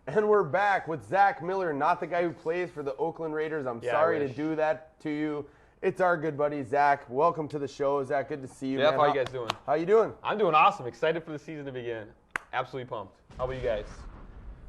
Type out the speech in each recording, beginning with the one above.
And we're back with Zach Miller, not the guy who plays for the Oakland Raiders. I'm sorry to do that to you. It's our good buddy, Zach. Welcome to the show, Zach. Good to see you, Jeff, man. how you guys doing? How you doing? I'm doing awesome. Excited for the season to begin. Absolutely pumped. How about you guys?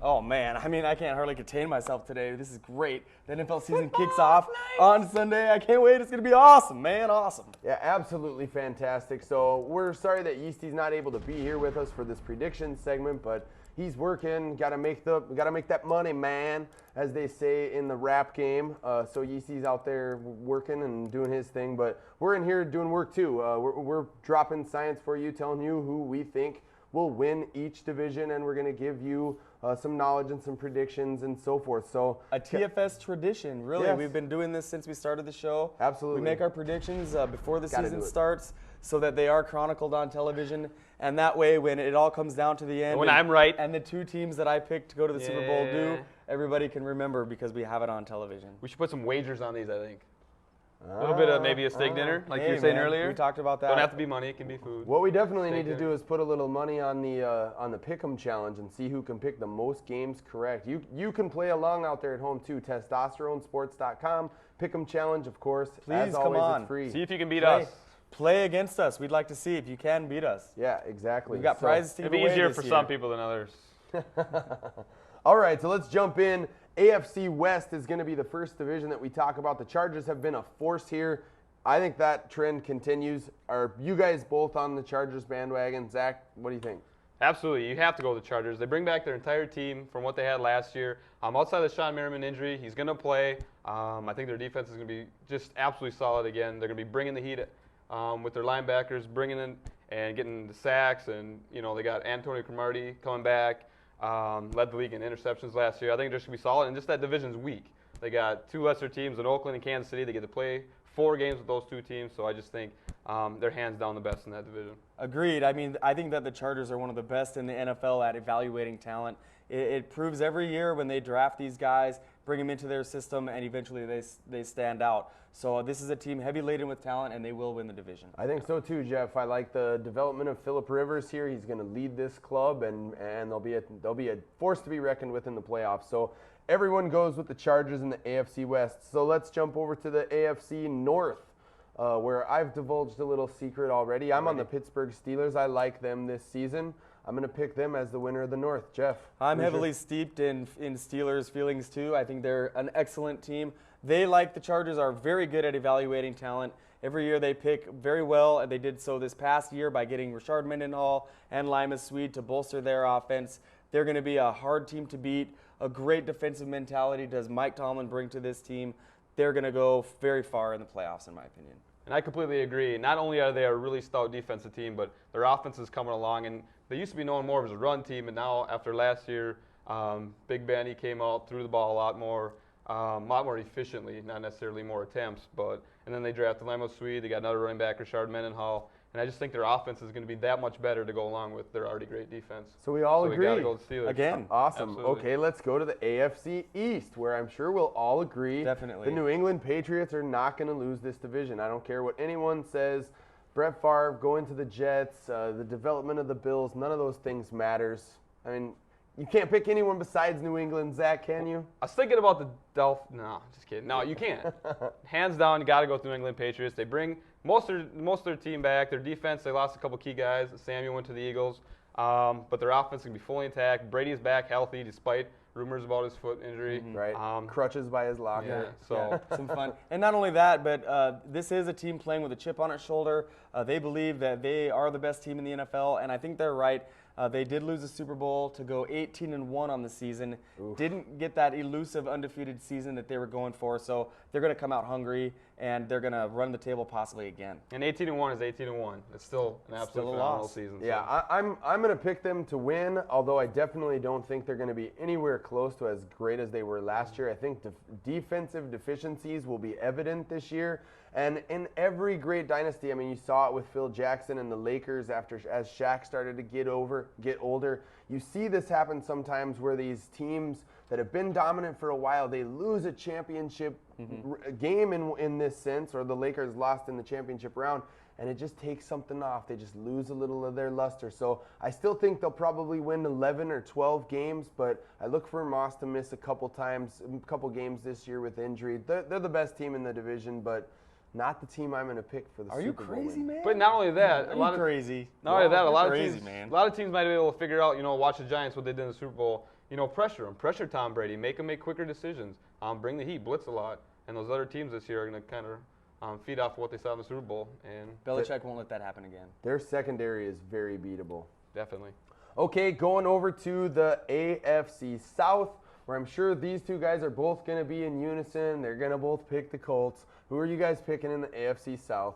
Oh, man. I mean, I can't hardly contain myself today. This is great. The NFL season kicks off on Sunday. I can't wait. It's going to be awesome, man. Awesome. Yeah, absolutely fantastic. So we're sorry that Yeasty's not able to be here with us for this prediction segment, but he's working. Got to make that money, man, as they say in the rap game. So Yeasty's out there working and doing his thing, but we're in here doing work too. We're dropping science for you, telling you who we think will win each division, and we're going to give you some knowledge and some predictions and so forth. So a TFS tradition, really. Yes. We've been doing this since we started the show. Absolutely. We make our predictions before the Gotta season do it. starts so that they are chronicled on television. And that way, when it all comes down to the end, When I'm right. and the two teams that I picked to go to the Super Bowl do, everybody can remember because we have it on television. We should put some wagers on these, I think. A little bit of maybe a steak dinner, like you were Hey, saying man, earlier. we talked about that. Don't have to be money. It can be food. what we definitely Steak need to dinner. do is put a little money on the Pick'em challenge and see who can pick the most games correct. You can play along out there at home too. TestosteroneSports.com. Pick'em challenge, of course. Please, As come always, on. it's free. See if you can beat Play. us. Play against us. We'd like to see if you can beat us. Yeah, exactly. We've got So- prizes to It'd give be away easier this for year. some people than others. All right, so let's jump in. AFC West is going to be the first division that we talk about. The Chargers have been a force here. I think that trend continues. Are you guys both on the Chargers bandwagon? Zach, what do you think? Absolutely. You have to go with the Chargers. They bring back their entire team from what they had last year. Outside of the Sean Merriman injury, he's going to play. I think their defense is going to be just absolutely solid again. They're going to be bringing the heat with their linebackers, bringing in and getting the sacks. And, they got Antonio Cromartie coming back, led the league in interceptions last year. I think they're just going to be solid. And just that division's weak. They got two lesser teams in Oakland and Kansas City. They get to play 4 games with those two teams. So I just think they're hands down the best in that division. Agreed. I mean, I think that the Chargers are one of the best in the NFL at evaluating talent. It proves every year when they draft these guys, bring them into their system, and eventually they stand out. So this is a team heavy laden with talent, and they will win the division. I think so too, Jeff. I like the development of Phillip Rivers here. He's going to lead this club, and they'll be a force to be reckoned with in the playoffs. So everyone goes with the Chargers in the AFC West. So let's jump over to the AFC North, where I've divulged a little secret already. I'm on the Pittsburgh Steelers. I like them this season. I'm going to pick them as the winner of the North. Jeff? I'm heavily steeped in Steelers feelings too. I think they're an excellent team. They, like the Chargers, are very good at evaluating talent. Every year they pick very well, and they did so this past year by getting Rashard Mendenhall and Lima Swede to bolster their offense. They're going to be a hard team to beat. A great defensive mentality does Mike Tomlin bring to this team. They're going to go very far in the playoffs, in my opinion. And I completely agree. Not only are they a really stout defensive team, but their offense is coming along. And they used to be known more as a run team, and now after last year, Big Ben, he came out, threw the ball a lot more efficiently, not necessarily more attempts. And then they drafted Limo Swede. They got another running back, Rashard Mendenhall. And I just think their offense is going to be that much better to go along with their already great defense. So we all agree. We got to go with the Steelers. Again. Awesome. Absolutely. Okay, let's go to the AFC East, where I'm sure we'll all agree Definitely. the New England Patriots are not going to lose this division. I don't care what anyone says. Brett Favre going to the Jets, the development of the Bills, none of those things matters. I mean, you can't pick anyone besides New England, Zach, can you? I was thinking about the Dolphins. No, just kidding. No, you can't. Hands down, you got to go with the New England Patriots. They bring most of their team back. Their defense, they lost a couple key guys. Samuel went to the Eagles. But their offense is going to be fully intact. Brady's back healthy despite rumors about his foot injury. Right. Crutches by his locker. Yeah, so Some fun. And not only that, but this is a team playing with a chip on its shoulder. They believe that they are the best team in the NFL, and I think they're right. They did lose the Super Bowl to go 18-1 on the season. Oof. Didn't get that elusive undefeated season that they were going for, so they're going to come out hungry, and they're going to run the table possibly again. and 18-1 is 18-1. It's still an absolute Still a phenomenal loss. season. so. Yeah, I'm going to pick them to win, although I definitely don't think they're going to be anywhere close to as great as they were last year. I think defensive deficiencies will be evident this year. And in every great dynasty, I mean, you saw it with Phil Jackson and the Lakers as Shaq started to get older. You see this happen sometimes where these teams that have been dominant for a while, they lose a championship game in this sense, or the Lakers lost in the championship round. and it just takes something off. They just lose a little of their luster. So I still think they'll probably win 11 or 12 games, but I look for Moss to miss a couple games this year with injury. They're the best team in the division, but not the team I'm going to pick for the Are Super you Bowl crazy, win. man? But not only that, Are you crazy? Not only that, a lot crazy, of teams, man. a lot of teams might be able to figure out, watch the Giants what they did in the Super Bowl. Pressure him, pressure Tom Brady, make him make quicker decisions, bring the heat, blitz a lot, and those other teams this year are going to kind of feed off what they saw in the Super Bowl. And Belichick won't let that happen again. Their secondary is very beatable. Definitely. Okay, going over to the AFC South, where I'm sure these two guys are both going to be in unison. They're going to both pick the Colts. Who are you guys picking in the AFC South?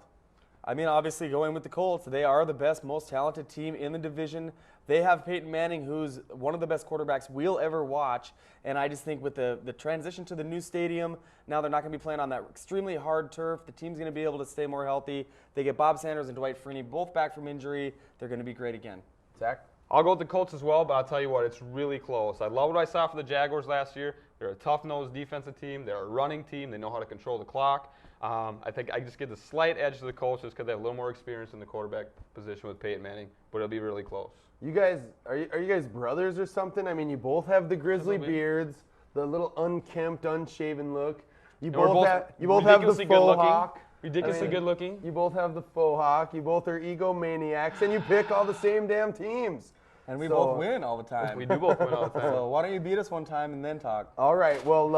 I mean, obviously going with the Colts. They are the best, most talented team in the division. They have Peyton Manning, who's one of the best quarterbacks we'll ever watch. And I just think with the transition to the new stadium, now they're not going to be playing on that extremely hard turf. The team's going to be able to stay more healthy. They get Bob Sanders and Dwight Freeney both back from injury. They're going to be great again. Zach? I'll go with the Colts as well, but I'll tell you what, it's really close. I love what I saw for the Jaguars last year. They're a tough-nosed defensive team. They're a running team. They know how to control the clock. I think I just give the slight edge to the Colts just because they have a little more experience in the quarterback position with Peyton Manning, but it'll be really close. You guys, are you guys brothers or something? I mean, you both have the grizzly beards, the little unkempt, unshaven look. You both have the faux hawk. Ridiculously good looking. You both have the faux hawk. You both are egomaniacs, and you pick all the same damn teams. And we both win all the time. We do both win all the time. So why don't you beat us one time and then talk? All right. Well,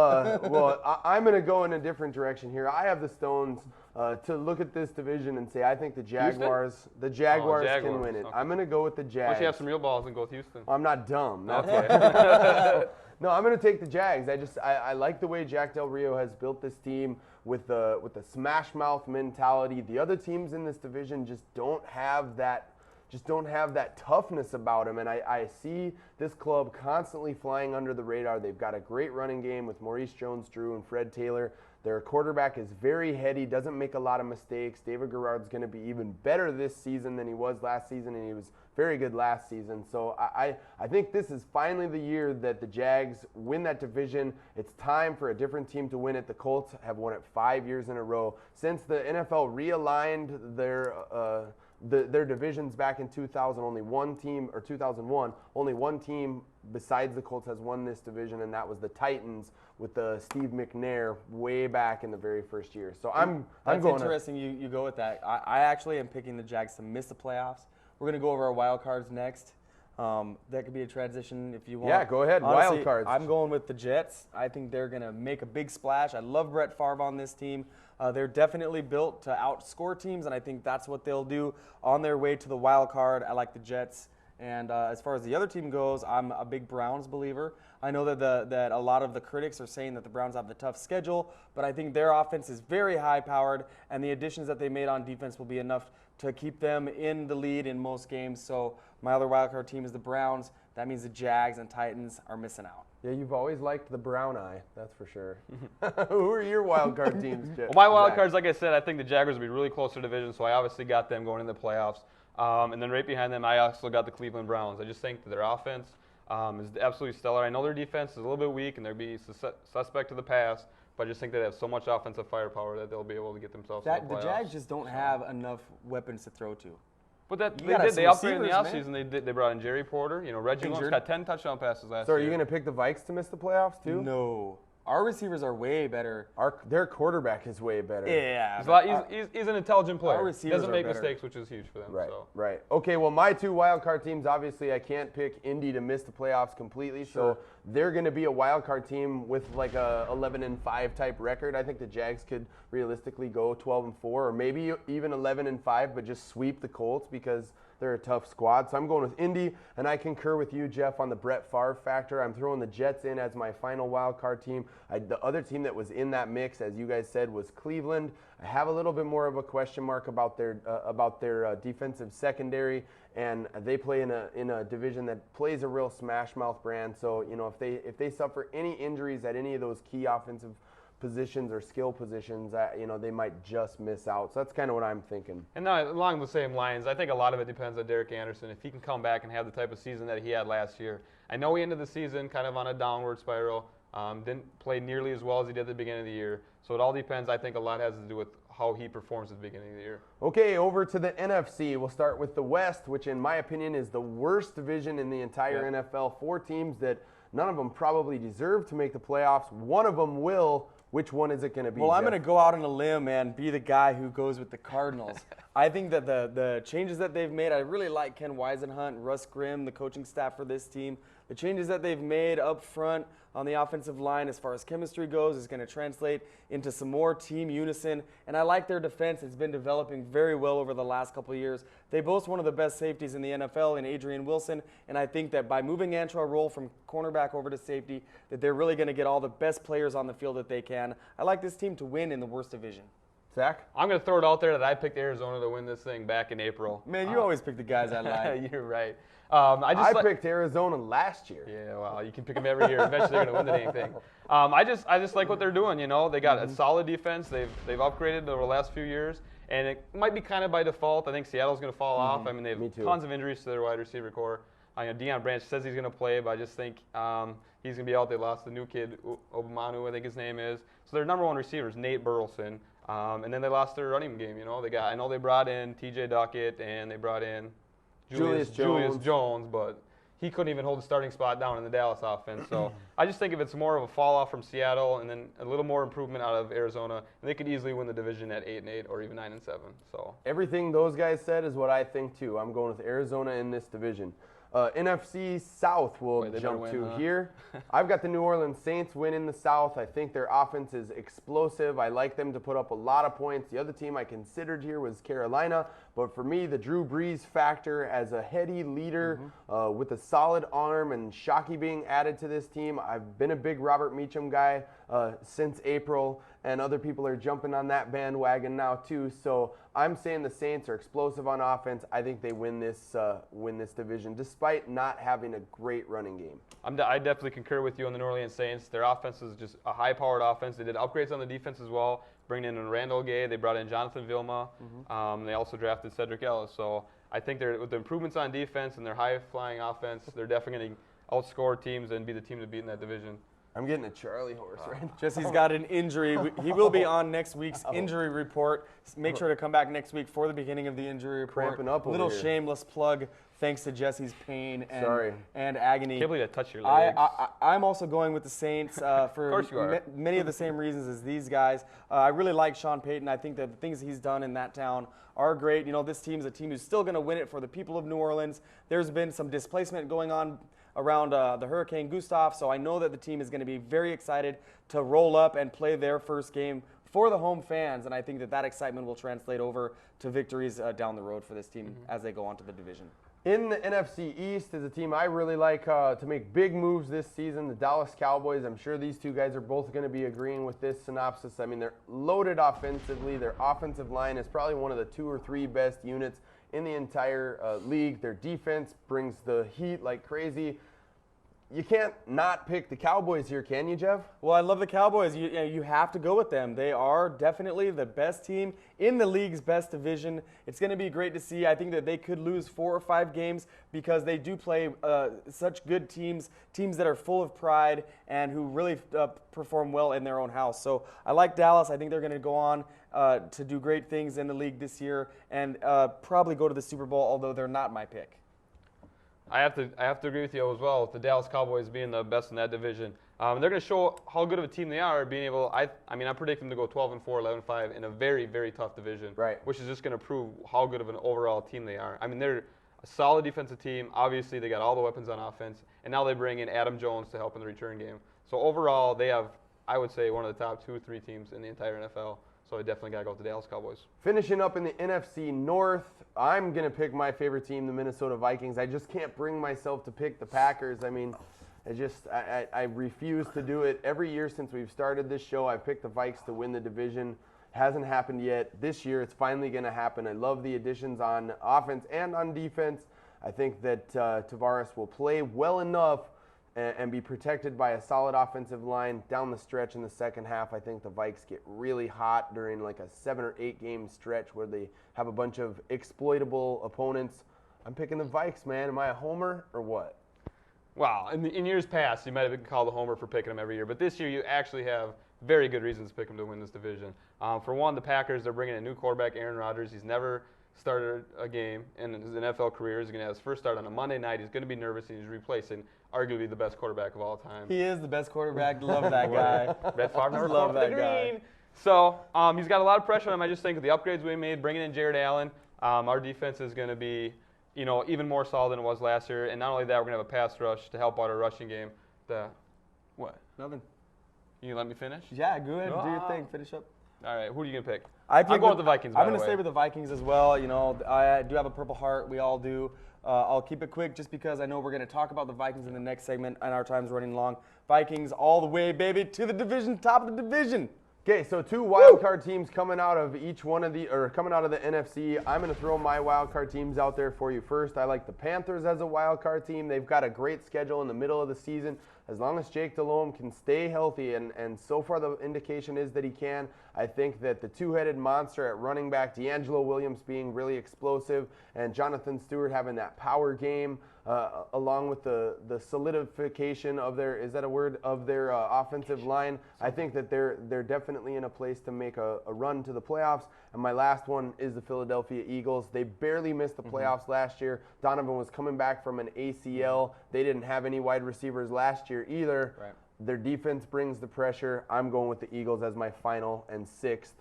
I'm going to go in a different direction here. I have the stones to look at this division and say I think the Jaguars can win it. Okay. I'm going to go with the Jags. Why don't you have some real balls and go with Houston? I'm not dumb. Okay. No, I'm going to take the Jags. I like the way Jack Del Rio has built this team with the smash mouth mentality. The other teams in this division just don't have that toughness about them. And I see this club constantly flying under the radar. They've got a great running game with Maurice Jones-Drew and Fred Taylor. Their quarterback is very heady, doesn't make a lot of mistakes. David Garrard's going to be even better this season than he was last season, and he was very good last season. So I think this is finally the year that the Jags win that division. It's time for a different team to win it. The Colts have won it 5 years in a row. Since the NFL realigned their divisions back in 2000, only one team, or 2001, only one team besides the Colts has won this division, and that was the Titans with Steve McNair way back in the very first year. So I'm That's going interesting you go with that. I actually am picking the Jags to miss the playoffs. We're going to go over our wild cards next. That could be a transition if you want. Yeah, go ahead. Honestly, Wild cards. I'm going with the Jets. I think they're going to make a big splash. I love Brett Favre on this team. They're definitely built to outscore teams, and I think that's what they'll do on their way to the wild card. I like the Jets. And as far as the other team goes, I'm a big Browns believer. I know that a lot of the critics are saying that the Browns have the tough schedule, but I think their offense is very high-powered, and the additions that they made on defense will be enough to keep them in the lead in most games. So my other wildcard team is the Browns. That means the Jags and Titans are missing out. Yeah, you've always liked the brown eye, that's for sure. Who are your wild card teams, Jeff? Well, my wild cards, like I said, I think the Jaguars will be really close to division, so I obviously got them going into the playoffs. And then right behind them, I also got the Cleveland Browns. I just think that their offense is absolutely stellar. I know their defense is a little bit weak and they'll be suspect to the pass, but I just think they have so much offensive firepower that they'll be able to get themselves to the playoffs. The Jags just don't have enough weapons to throw to. But they did. They upgraded in the offseason. They brought in Jerry Porter. Reggie Lawrence got 10 touchdown passes last So year. are you going to pick the Vikes to miss the playoffs too? No. Our receivers are way better. Their quarterback is way better. Yeah. He's an intelligent player. Our He receivers doesn't make are better. mistakes, which is huge for them. Right, So. right. Okay, well, my two wild card teams, obviously, I can't pick Indy to miss the playoffs completely, so they're going to be a wild card team with like a 11-5 type record. I think the Jags could realistically go 12-4, or maybe even 11-5, but just sweep the Colts because they're a tough squad. So I'm going with Indy, and I concur with you, Jeff, on the Brett Favre factor. I'm throwing the Jets in as my final wild card team. The other team that was in that mix, as you guys said, was Cleveland. I have a little bit more of a question mark about their defensive secondary, and they play in a division that plays a real smash mouth brand. So if they suffer any injuries at any of those key offensive positions or skill positions, they might just miss out. So that's kind of what I'm thinking. And now, along the same lines, I think a lot of it depends on Derek Anderson. If he can come back and have the type of season that he had last year. I know he ended the season kind of on a downward spiral. Didn't play nearly as well as he did at the beginning of the year. So it all depends. I think a lot has to do with how he performs at the beginning of the year. Okay, over to the NFC. We'll start with the West, which in my opinion is the worst division in the entire NFL. 4 teams that none of them probably deserve to make the playoffs. One of them will. Which one is it going to be? Well, I'm Jeff? going to go out on a limb and be the guy who goes with the Cardinals. I think that the changes that they've made, I really like Ken Weisenhunt, Russ Grimm, the coaching staff for this team. The changes that they've made up front on the offensive line as far as chemistry goes is going to translate into some more team unison. And I like their defense. It's been developing very well over the last couple of years. They boast one of the best safeties in the NFL in Adrian Wilson. And I think that by moving Antrell Roll from cornerback over to safety, that they're really going to get all the best players on the field that they can. I like this team to win in the worst division. Zach? I'm going to throw it out there that I picked Arizona to win this thing back in April. Man, you always pick the guys I like. You're right. I picked Arizona last year. Yeah, well, you can pick them every year. Eventually, they're going to win the dang thing. I just like what they're doing. You know, they got a solid defense. They've upgraded over the last few years, and it might be kind of by default. I think Seattle's going to fall off. I mean, they have tons of injuries to their wide receiver core. Deion Branch says he's going to play, but I just think he's going to be out. They lost the new kid, Obamanu, I think his name is. So their number one receiver is Nate Burleson, and then they lost their running game. You know, I know they brought in T.J. Duckett and they brought in Julius Jones, but he couldn't even hold the starting spot down in the Dallas offense. So I just think if it's more of a fall off from Seattle and then a little more improvement out of Arizona, they could easily win the division at 8-8 or even 9-7. So everything those guys said is what I think too. I'm going with Arizona in this division. NFC South will jump to here. I've got the New Orleans Saints winning the South. I think their offense is explosive. I like them to put up a lot of points. The other team I considered here was Carolina. But for me, the Drew Brees factor as a heady leader with a solid arm and Shockey being added to this team. I've been a big Robert Meacham guy since April, and other people are jumping on that bandwagon now too. So I'm saying the Saints are explosive on offense. I think they win this division, despite not having a great running game. I definitely concur with you on the New Orleans Saints. Their offense is just a high-powered offense. They did upgrades on the defense as well, bringing in Randall Gay. They brought in Jonathan Vilma. They also drafted Cedric Ellis. So I think with the improvements on defense and their high-flying offense, they're definitely going to outscore teams and be the team to beat in that division. I'm getting a Charlie horse right now. Jesse's got an injury. He will be on next week's injury report. Make sure to come back next week for the beginning of the injury report. Cramping up over Little here. Shameless plug, thanks to Jesse's pain and agony. Can't believe I touched your legs. I'm also going with the Saints for many of the same reasons as these guys. I really like Sean Payton. I think that the things he's done in that town are great. You know, this team's a team who's still going to win it for the people of New Orleans. There's been some displacement going on around the Hurricane Gustav, so I know that the team is going to be very excited to roll up and play their first game for the home fans, and I think that excitement will translate over to victories down the road for this team as they go on to the division. In the NFC East is a team I really like to make big moves this season, the Dallas Cowboys. I'm sure these two guys are both going to be agreeing with this synopsis. I mean, they're loaded offensively. Their offensive line is probably one of the 2 or 3 best units in the entire league. Their defense brings the heat like crazy. You can't not pick the Cowboys here, can you, Jeff? Well, I love the Cowboys. You have to go with them. They are definitely the best team in the league's best division. It's going to be great to see. I think that they could lose 4 or 5 games because they do play such good teams that are full of pride and who really perform well in their own house. So I like Dallas. I think they're going to go on to do great things in the league this year and probably go to the Super Bowl, although they're not my pick. I have to agree with you as well, with the Dallas Cowboys being the best in that division. They're going to show how good of a team they are, being able. I predict them to go 12-4, 11-5 in a very, very tough division, right? Which is just going to prove how good of an overall team they are. I mean, they're a solid defensive team. Obviously, they got all the weapons on offense, and now they bring in Adam Jones to help in the return game. So overall, they have, I would say, one of the top 2 or 3 teams in the entire NFL. So I definitely got to go with the Dallas Cowboys. Finishing up in the NFC North, I'm going to pick my favorite team, the Minnesota Vikings. I just can't bring myself to pick the Packers. I mean, I refuse to do it. Every year since we've started this show, I've picked the Vikes to win the division. Hasn't happened yet. This year, it's finally going to happen. I love the additions on offense and on defense. I think that Tavares will play well enough and be protected by a solid offensive line down the stretch in the second half. I think the Vikes get really hot during like a 7 or 8 game stretch where they have a bunch of exploitable opponents. I'm picking the Vikes, man. Am I a homer or what? Wow. In years past, you might have been called a homer for picking them every year, but this year you actually have very good reasons to pick them to win this division. For one, the Packers, they're bringing a new quarterback, Aaron Rodgers. He's never started a game in his NFL career. He's going to have his first start on a Monday night. He's going to be nervous, and he's replacing arguably the best quarterback of all time. He is the best quarterback. Love that guy. Brett Favre never Love fought for the that guy. green. So he's got a lot of pressure on him. I just think with the upgrades we made, bringing in Jared Allen, our defense is going to be, even more solid than it was last year. And not only that, we're going to have a pass rush to help out our rushing game. What? Nothing. You let me finish? Yeah, go ahead. Do your thing. Finish up. All right. Who are you going to pick? I'm going with the Vikings, by I'm the going to way. stay with the Vikings as well. I do have a Purple Heart. We all do. I'll keep it quick just because I know we're going to talk about the Vikings in the next segment, and our time's running long. Vikings all the way, baby, to the division, top of the division. Okay, so 2 wild card teams coming out of coming out of the NFC. I'm going to throw my wild card teams out there for you first. I like the Panthers as a wild card team. They've got a great schedule in the middle of the season. As long as Jake Delhomme can stay healthy, and so far the indication is that he can, I think that the two-headed monster at running back, D'Angelo Williams being really explosive, and Jonathan Stewart having that power game, along with the solidification of their, is that a word, of their offensive line, I think that they're definitely in a place to make a run to the playoffs. And my last one is the Philadelphia Eagles. They barely missed the playoffs last year. Donovan was coming back from an ACL. They didn't have any wide receivers last year either. Right. Their defense brings the pressure. I'm going with the Eagles as my final and 6th,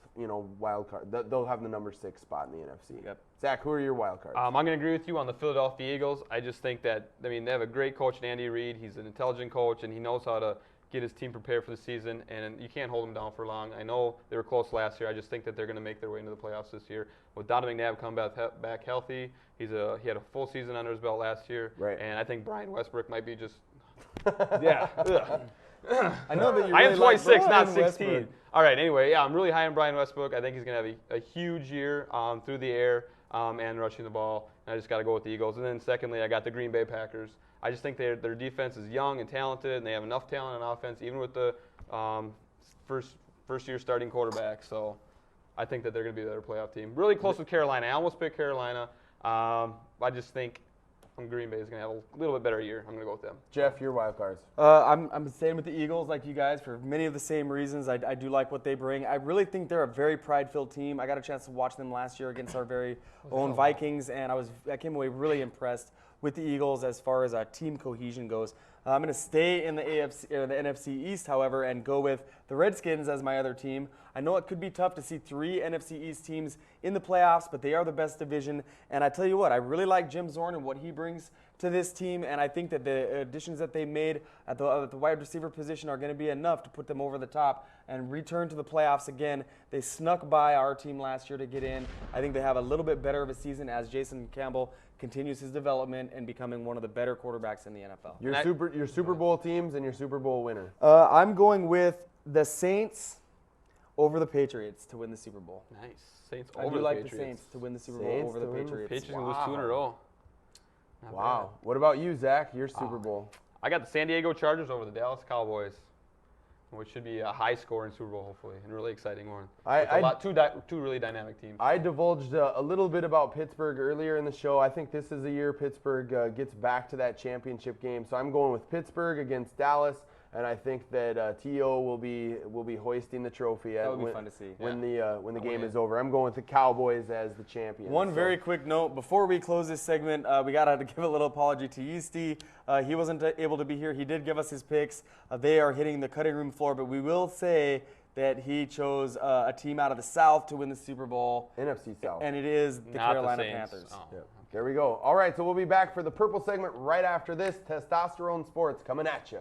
wild card. They'll have the number 6 spot in the NFC. Yep. Zach, who are your wild cards? I'm going to agree with you on the Philadelphia Eagles. I just think that, they have a great coach in Andy Reid. He's an intelligent coach, and he knows how to get his team prepared for the season, and you can't hold them down for long. I know they were close last year. I just think that they're going to make their way into the playoffs this year. With Donovan McNabb coming back healthy, he had a full season under his belt last year, right. And I think Brian Westbrook might be just Yeah. I know that you I really am 26, like not Brian 16. Westbrook. All right, anyway, I'm really high on Brian Westbrook. I think he's going to have a huge year through the air and rushing the ball. And I just got to go with the Eagles. And then secondly, I got the Green Bay Packers. I just think their defense is young and talented, and they have enough talent on offense, even with the first-year starting quarterback. So I think that they're going to be the better playoff team. Really close with Carolina. I almost picked Carolina. I just think Green Bay is going to have a little bit better year. I'm going to go with them. Jeff, your wild cards. I'm staying with the Eagles like you guys for many of the same reasons. I do like what they bring. I really think they're a very pride-filled team. I got a chance to watch them last year against our very own Vikings, and I came away really impressed with the Eagles as far as team cohesion goes. I'm going to stay in the NFC East, however, and go with the Redskins as my other team. I know it could be tough to see 3 NFC East teams in the playoffs, but they are the best division. And I tell you what, I really like Jim Zorn and what he brings to this team, and I think that the additions that they made at the wide receiver position are going to be enough to put them over the top and return to the playoffs again. They snuck by our team last year to get in. I think they have a little bit better of a season as Jason Campbell continues his development and becoming one of the better quarterbacks in the NFL. Your Super Bowl teams and your Super Bowl winner. I'm going with the Saints over the Patriots to win the Super Bowl. Nice. Saints I over do the like Patriots. the Saints to win the Super Bowl over the Patriots. Patriots can lose 2 in a row. Not Wow. bad. What about you, Zach? Your Super Bowl. I got the San Diego Chargers over the Dallas Cowboys, which should be a high-scoring Super Bowl, hopefully, and a really exciting one. Two really dynamic teams. I divulged a little bit about Pittsburgh earlier in the show. I think this is a year Pittsburgh gets back to that championship game. So I'm going with Pittsburgh against Dallas, and I think that T.O. will be hoisting the trophy That would be fun to see. when the game is over. I'm going with the Cowboys as the champions. One very quick note before we close this segment, we got to give a little apology to Yeasty. He wasn't able to be here. He did give us his picks. They are hitting the cutting room floor, but we will say that he chose a team out of the South to win the Super Bowl. NFC South. And it is the Not Carolina Saints. Panthers. Oh. Yeah. There we go. All right, so we'll be back for the purple segment right after this. Testosterone Sports coming at you.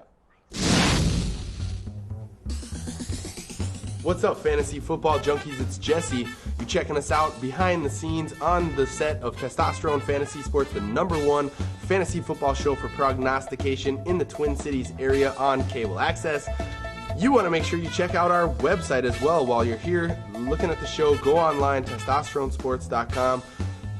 What's up, fantasy football junkies? It's Jesse. You checking us out behind the scenes on the set of Testosterone Fantasy Sports, the #1 fantasy football show for prognostication in the Twin Cities area on cable access. You want to make sure you check out our website as well while you're here looking at the show. Go online, testosteronesports.com.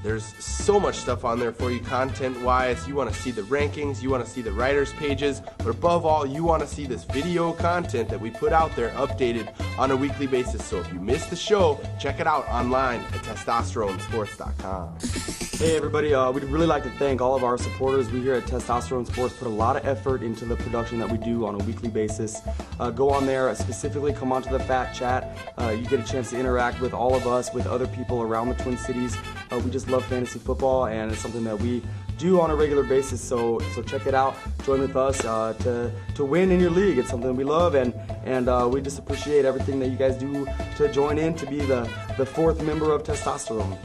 There's so much stuff on there for you content-wise. You want to see the rankings, you want to see the writers' pages, but above all, you want to see this video content that we put out there updated on a weekly basis. So if you missed the show, check it out online at testosteronesports.com. Hey everybody, we'd really like to thank all of our supporters. We here at Testosterone Sports put a lot of effort into the production that we do on a weekly basis. Go on there, specifically come onto the Fat Chat. You get a chance to interact with all of us, with other people around the Twin Cities. We just love fantasy football, and it's something that we do on a regular basis, so check it out. Join with us to win in your league. It's something we love, and we just appreciate everything that you guys do to join in to be the fourth member of Testosterone.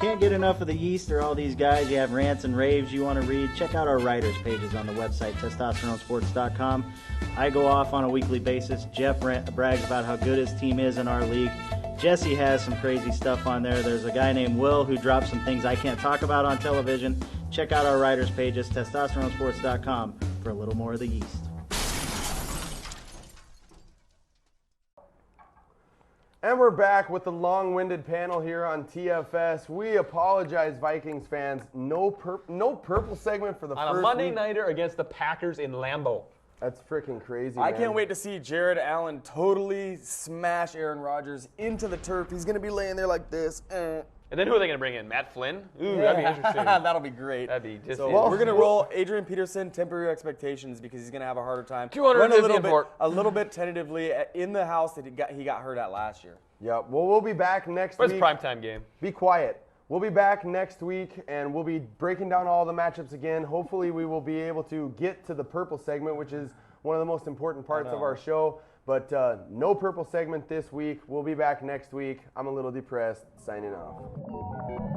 Can't get enough of the yeast or all these guys. You have rants and raves you want to read. Check out our writers pages on the website, testosteronesports.com. I go off on a weekly basis. Jeff brags about how good his team is in our league. Jesse has some crazy stuff on there. There's a guy named Will who drops some things I can't talk about on television. Check out our writers pages, testosteronesports.com, for a little more of the yeast. And we're back with the long-winded panel here on TFS. We apologize, Vikings fans. No purple segment for the first On a Monday week. nighter against the Packers in Lambeau. That's freaking crazy, I man. can't wait to see Jared Allen totally smash Aaron Rodgers into the turf. He's going to be laying there like this. And then who are they going to bring in? Matt Flynn? Ooh, that'd be interesting. That'll be great. That'd be just So we're going to roll Adrian Peterson, temporary expectations, because he's going to have a harder time. 250 a little bit tentatively in the house that he got hurt at last year. Yeah, well, we'll be back next But week. it's a primetime game. Be quiet. We'll be back next week, and we'll be breaking down all the matchups again. Hopefully, we will be able to get to the purple segment, which is one of the most important parts of our show. But no purple segment this week. We'll be back next week. I'm a little depressed. Signing off.